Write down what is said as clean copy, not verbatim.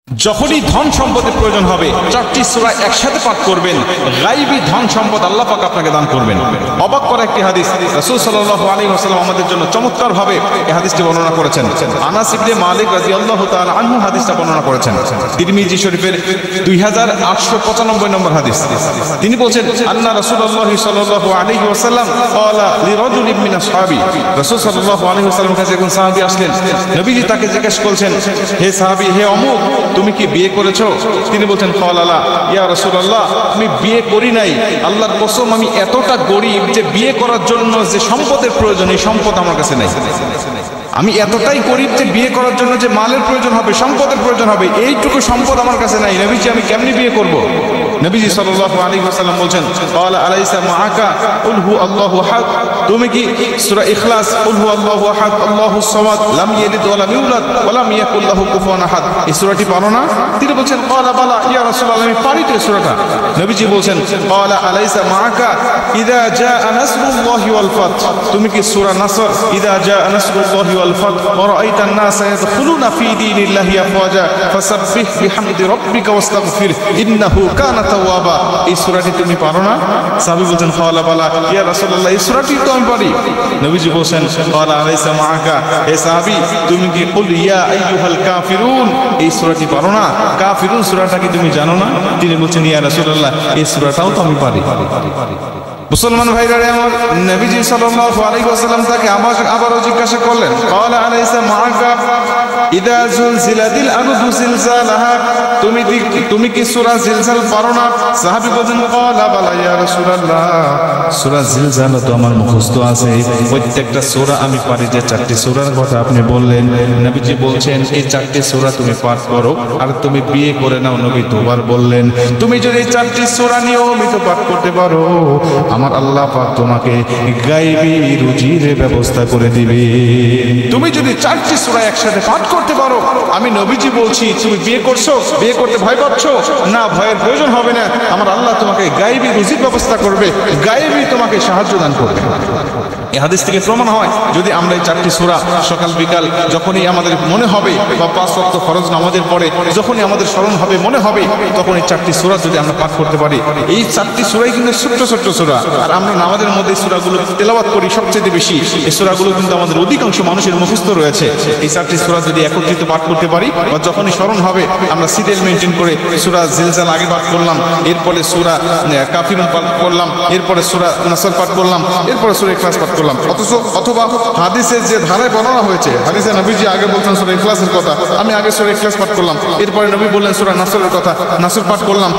যখনই ধন সম্পদের প্রয়োজন হবে চারটি সূরা একসাথে পাঠ করবেন, গায়বী ধন সম্পদ আল্লাহ পাক আপনাকে দান করবেন। অবাক করা একটি হাদিস রাসূল সাল্লাল্লাহু আলাইহি ওয়াসাল্লাম আমাদের জন্য চমৎকার ভাবে এই হাদিসটি বর্ণনা করেছেন। আনাস ইবনে মালিক রাদিয়াল্লাহু তাআলা আনহু হাদিসটা বর্ণনা করেছেন। তিরমিজি শরীফের 2895 নম্বর হাদিস। তিনি বলেন আন্না রাসূলুল্লাহ সাল্লাল্লাহু আলাইহি ওয়াসাল্লাম ক্বালা লিরাজুলিন মিন আসহাবি, রাসূল সাল্লাল্লাহু আলাইহি ওয়াসাল্লামের কাছে একজন সাহাবী আসলেন। নবীজি তাকে জিজ্ঞাসা করলেন, হে সাহাবী, হে অমুক, তুমি কি বিয়ে করেছো? তিনি বলছেন ক্বালা ইয়া রাসূলুল্লাহ, আমি বিয়ে করি নাই। আল্লাহর কসম, আমি এতটা গরীব যে বিয়ে করার জন্য যে সম্পদের প্রয়োজন, এই সম্পদ আমার কাছে নাই। আমি এতটাই গরীব যে বিয়ে করার জন্য যে মালের প্রয়োজন হবে, সম্পদের প্রয়োজন হবে, এইটুকু সম্পদ আমার কাছে নাই। নবীজি, আমি কেমনে বিয়ে করব? নবীজি সাল্লাল্লাহু আলাইহি ওয়াসাল্লাম বলেন, ক্বালা আলাইসা মাআকা কুল হু আল্লাহু আহাদ, তুমি কি সূরা ইখলাস কুল হু আল্লাহু আহাদ আল্লাহুস সামাদ লাম ইয়ালিদ ওয়া লাম ইউলাদ ওয়া লাম ইয়াকুল লাহু কুফুয়ান আহাদ, এই সূরাটি পারো না? তিনি বলেন ক্বালা বালা ইয়া রাসূলুল্লাহ, আমি পারি তো এই সূরাটা। নবীজি বলেন ক্বালা আলাইসা মাআকা ইযা জাআ নাসরুল্লাহি ওয়াল ফাত, তুমি কি সূরা নাসর ইযা জাআ নাসরুল্লাহি ওয়াল ফাত ওয়া রাআইতান নাসা ইয়াদখুলুনা ফি দীনিল্লাহি আফওয়াজা ফাসাব্বিহ বিহামদি রাব্বিকা ওয়াস্তাগফির ইন্নাহু কানা তাওয়াবা, এই সূরাটি তুমি পারো না? সাহাবী বলেন ক্বালা বালা ইয়া রাসূলুল্লাহ, এই সূরাটি তো আমি পারি। নবীজি বলেন ক্বালা আলাইসা মাআকা, হে সাহাবী, তুমি কি কুল ইয়া আইয়ুহাল কাফিরুন, এই সূরাটি পারো না? কাফিরুন সূরাটা কি তুমি জানো না? তিনি বলেন ইয়া রাসূলুল্লাহ, এই সূরাটাও তো আমি পারি। মুসলমান ভাইরা আমার, নবীজি সাল্লাল্লাহু আলাইহি ওয়াসাল্লাম তাকে আবারও জিজ্ঞাসা করলেন, ক্বালা আলাইসা মাআকা ইযা যুলজিলাতিল আরদু জিলজালাহা, তুমি কি সূরা জিলজাল পারো না? সাহাবী বলেন ক্বালা বালা ইয়া রাসূলুল্লাহ, সূরা জিলজাল তো আমার মুখস্থ আছে, প্রত্যেকটা সূরা আমি পারি। যে চারটি সূরার কথা আপনি বললেন, নবীজি বলছেন এই চারটি সূরা তুমি পাঠ করো আর তুমি বিয়ে করে নাও। নবী দুবার বললেন, তুমি যদি এই চারটি সূরা নিয়মিত পাঠ করতে পারো, আমার আল্লাহ পাক তোমাকে গায়বী রুজির ব্যবস্থা করে দিবে। তুমি যদি চারটি সূরা একসাথে পাঠ করতে পারো, আমি নবীজি বলছি, তুমি বিয়ে করছো, বিয়ে করতে ভয় পাচ্ছ না, ভয়ের প্রয়োজন হবে না। আমার আল্লাহ তোমাকে গায়বী রুজির ব্যবস্থা করবে, গায়বী তোমাকে সাহায্য দান করবে। এই হাদিস থেকে প্রমাণ হয়, যদি আমরা এই চারটি সূরা সকাল বিকাল যখনই আমাদের মনে হবে, বা 5 ওয়াক্ত ফরজ নামাজের পরে যখনই আমাদের স্মরণ হবে, মনে হবে, তখন এই চারটি সূরা যদি আমরা পাঠ করতে পারি, এই চারটি সূরাই কিন্তু ছোট্ট ছোট্ট সূরা। আর আমরা নামাজের মধ্যে এই সূরাগুলো তেলাওয়াত করি সবচেয়ে বেশি। এই সূরাগুলো কিন্তু আমাদের অধিকাংশ মানুষের মুখস্থ রয়েছে। এই চারটি সূরা যদি একত্রিত পাঠ করতে পারি, বা যখনই স্মরণ হবে আমরা সিরিয়াল মেনটেন করে সূরা জিলজাল আগে পাঠ করলাম, এরপরে সূরা কাফিরুন পাঠ করলাম, এরপরে সূরা নাসর পাঠ করলাম, এরপরে সূরা ইখলাস পাঠ করলাম। অথবা হাদিসের যে ধারায় বর্ণনা হয়েছে, হাদিসে নবীজি আগে বলছেন সূরা ইখলাসের কথা, আমি আগে সূরা ইখলাস পাঠ করলাম, এরপরে নবী বললেন সূরা নাসরের কথা, নাসর পাঠ করলাম।